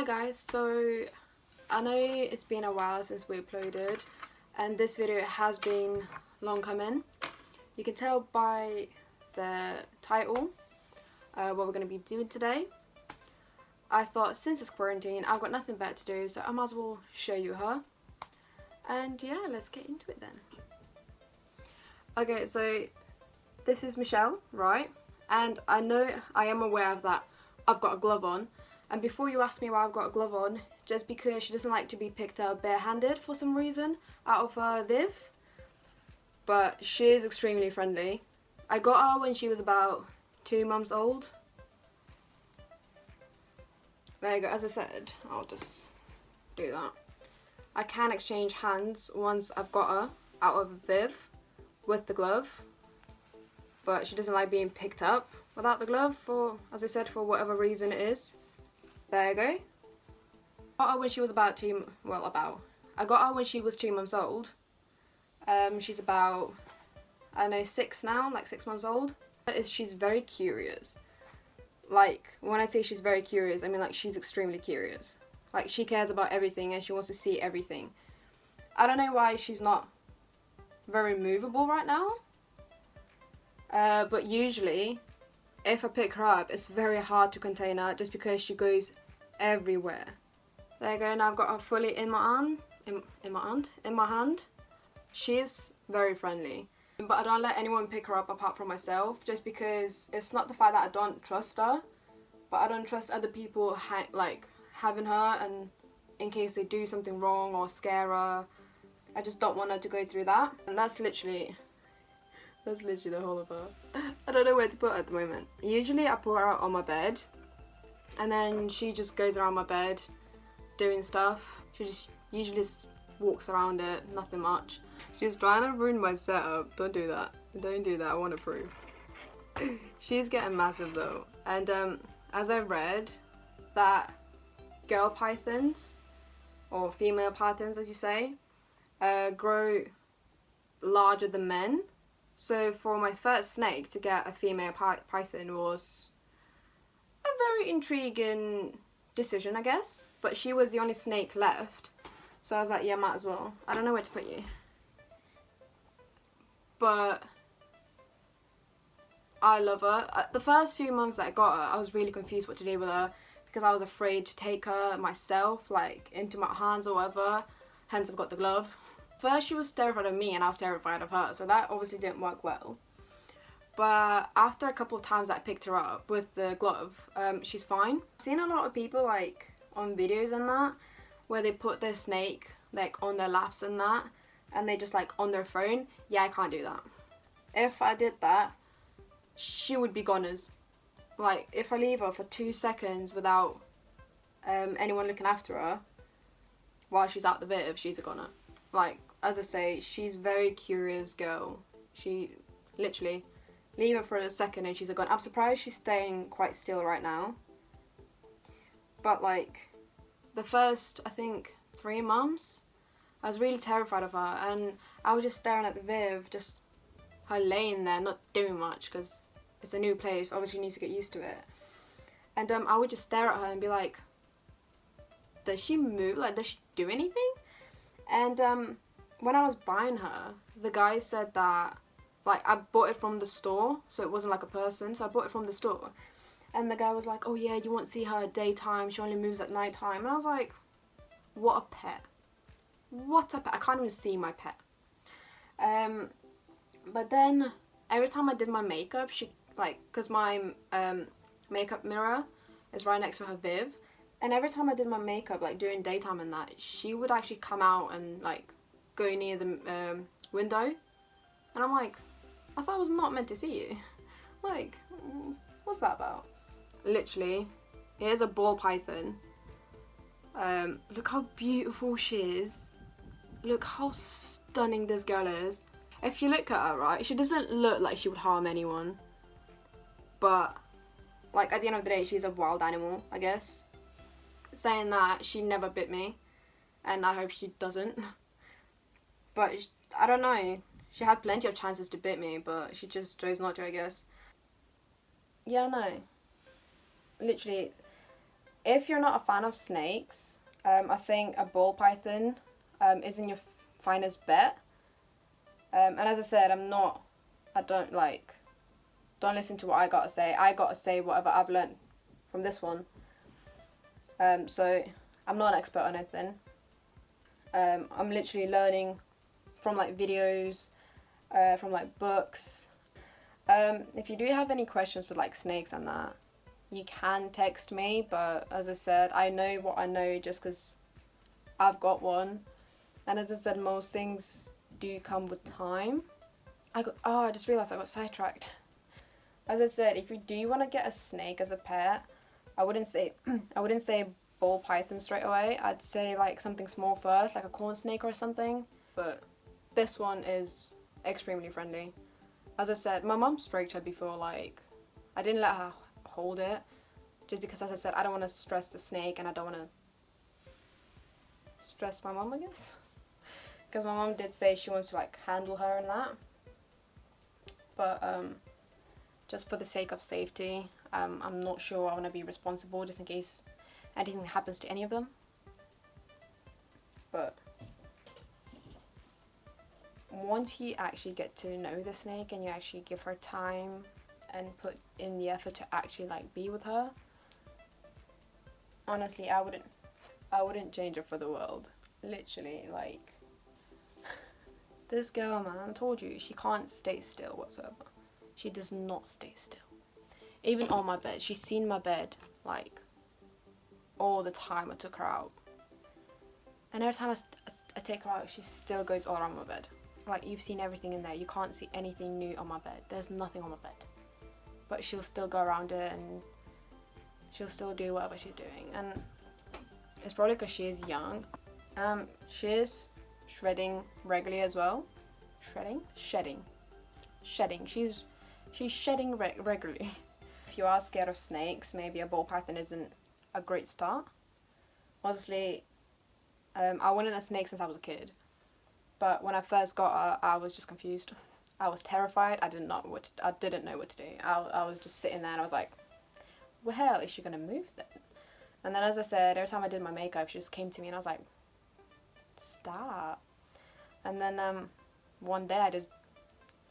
Hi guys, so I know it's been a while since we uploaded and this video has been long coming. You can tell by the title what we're going to be doing today. I thought since it's quarantine I've got nothing better to do, so I might as well show you her. And yeah, let's get into it then. Okay, so this is Michelle, right? And I am aware of that I've got a glove on. And before you ask me why I've got a glove on, just because she doesn't like to be picked up barehanded for some reason out of her Viv. But she is extremely friendly. I got her when she was about 2 months old. There you go, as I said, I'll just do that. I can exchange hands once I've got her out of Viv with the glove. But she doesn't like being picked up without the glove for, as I said, for whatever reason it is. There you go. I got her when she was I got her when she was 2 months old. She's about, I don't know, 6 now, like 6 months old. She's very curious. Like, when I say she's very curious, I mean like she's extremely curious. Like, she cares about everything and she wants to see everything. I don't know why she's not very movable right now. But usually, if I pick her up, it's very hard to contain her just because she goes everywhere. There you go, now I've got her fully in my hand. She's very friendly, but I don't let anyone pick her up apart from myself, just because it's not the fact that I don't trust her, but I don't trust other people having her, and in case they do something wrong or scare her, I just don't want her to go through that. And that's literally the whole of her. I don't know where to put her at the moment. Usually I put her on my bed and then she just goes around my bed doing stuff. She just usually just walks around it, nothing much. She's trying to ruin my setup. Don't do that. Don't do that, I want to prove. She's getting massive though. And as I read, that girl pythons, or female pythons as you say, grow larger than men. So for my first snake to get a female python was a very intriguing decision, I guess. But she was the only snake left. So I was like, yeah, might as well. I don't know where to put you. But I love her. The first few months that I got her, I was really confused what to do with her, because I was afraid to take her myself, like, into my hands or whatever. Hence I've got the glove. First she was terrified of me and I was terrified of her, so that obviously didn't work well. But after a couple of times that I picked her up with the glove, she's fine. I've seen a lot of people like on videos and that, where they put their snake like on their laps and that, and they just like on their phone. Yeah, I can't do that. If I did that, she would be goners. Like, if I leave her for 2 seconds without anyone looking after her while she's out the Viv, she's a goner. Like, as I say, she's a very curious girl. She literally, leave her for a second and she's a goner. I'm surprised she's staying quite still right now. But like, the first, I think, 3 months, I was really terrified of her, and I was just staring at the Viv, just her laying there, not doing much, because it's a new place, obviously needs to get used to it. And I would just stare at her and be like, does she move? Like, does she do anything? And when I was buying her, the guy said that, like, I bought it from the store, so it wasn't like a person, so I bought it from the store. And the guy was like, oh yeah, you won't see her at daytime, she only moves at night time. And I was like, what a pet. What a pet. I can't even see my pet. But then, every time I did my makeup, she, like, because my makeup mirror is right next to her Viv, and every time I did my makeup, like during daytime and that, she would actually come out and like go near the window. And I'm like, I thought I was not meant to see you. Like, what's that about? Literally, here's a ball python. Look how beautiful she is. Look how stunning this girl is. If you look at her, right, she doesn't look like she would harm anyone. But, like, at the end of the day, she's a wild animal, I guess. Saying that, she never bit me. And I hope she doesn't. But, I don't know. She had plenty of chances to bit me, but she just chose not to, I guess. Yeah, no. Literally, If you're not a fan of snakes, I think a ball python isn't your finest bet. And as I said, don't listen to what I gotta say. I gotta say whatever I've learned from this one. So I'm not an expert on anything. I'm literally learning from like videos, from like books. If you do have any questions with like snakes and that, you can text me, but as I said, I know what I know just because I've got one. And as I said, most things do come with time. I just realised I got sidetracked. As I said, if you do want to get a snake as a pet, I wouldn't say ball python straight away. I'd say like something small first, like a corn snake or something. But this one is extremely friendly. As I said, my mum stroked her before, like I didn't let her hold it just because, as I said, I don't want to stress the snake and I don't want to stress my mum, I guess. Because my mum did say she wants to like handle her and that. But just for the sake of safety, I'm not sure I want to be responsible just in case anything happens to any of them. But once you actually get to know the snake and you actually give her time and put in the effort to actually like be with her, honestly, I wouldn't change her for the world. Literally, like this girl, man, I told you, she can't stay still whatsoever. She does not stay still. Even on my bed, she's seen my bed like all the time I took her out. And every time I take her out, she still goes all around my bed. Like, you've seen everything in there. You can't see anything new on my bed. There's nothing on my bed. But she'll still go around it and she'll still do whatever she's doing. And it's probably because she is young. She is shredding regularly as well. Shedding. She's shedding regularly. If you are scared of snakes, maybe a ball python isn't a great start. Honestly, I wanted a snake since I was a kid. But when I first got her, I was just confused. I was terrified. I didn't know what to do. I was just sitting there and I was like, well, is she gonna move then? And then, as I said, every time I did my makeup, she just came to me and I was like, stop. And then one day I just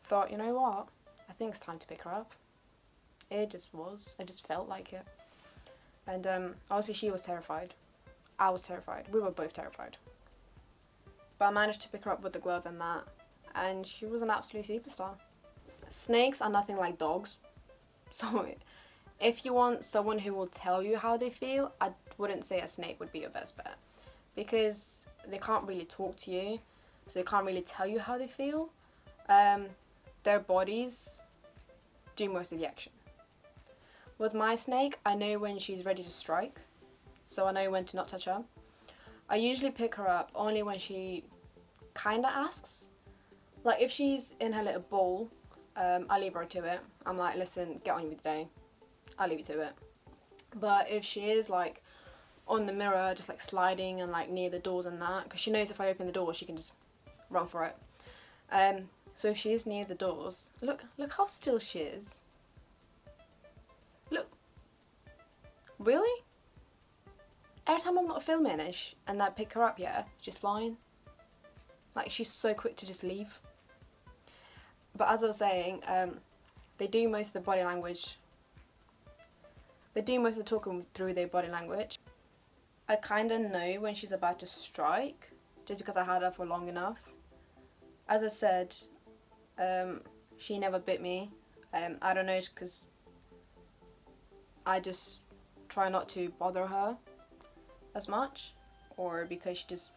thought, you know what? I think it's time to pick her up. It just was. It just felt like it. And obviously she was terrified. I was terrified. We were both terrified. But I managed to pick her up with the glove and that. And she was an absolute superstar. Snakes are nothing like dogs. So if you want someone who will tell you how they feel, I wouldn't say a snake would be your best bet. Because they can't really talk to you. So they can't really tell you how they feel. Their bodies do most of the action. With my snake, I know when she's ready to strike. So I know when to not touch her. I usually pick her up only when she kind of asks. Like if she's in her little ball, I leave her to it. I'm like, listen, get on with the day. I'll leave you to it. But if she is like on the mirror, just like sliding and like near the doors and that, because she knows if I open the door, she can just run for it. So if she is near the doors, look how still she is. Look. Really? Every time I'm not filming and I pick her up, yeah, she's flying. Like, she's so quick to just leave. But as I was saying, they do most of the body language. They do most of the talking through their body language. I kind of know when she's about to strike, just because I had her for long enough. As I said, she never bit me. I don't know, it's because I just try not to bother her as much, or because she just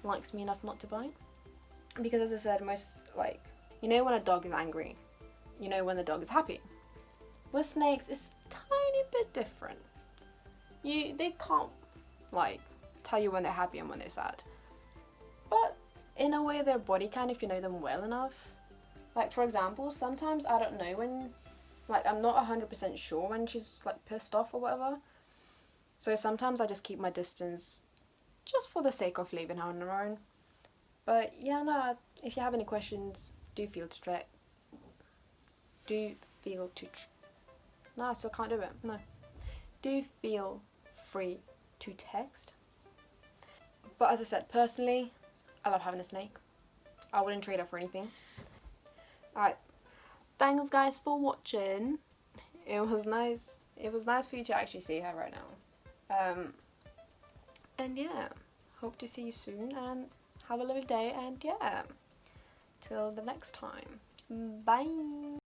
likes me enough not to bite. Because as I said, you know when a dog is angry, you know when the dog is happy. With snakes, it's a tiny bit different. They can't like tell you when they're happy and when they're sad. But in a way, their body can, if you know them well enough. Like, for example, sometimes I don't know when, like, I'm not 100% sure when she's like pissed off or whatever. So sometimes I just keep my distance just for the sake of leaving her on her own. But yeah, no, if you have any questions, do feel to no, I still can't do it, no. Do feel free to text. But as I said, personally, I love having a snake. I wouldn't trade her for anything. Alright, thanks guys for watching. It was nice for you to actually see her right now. And yeah, hope to see you soon, and have a lovely day, and yeah, till the next time. Bye.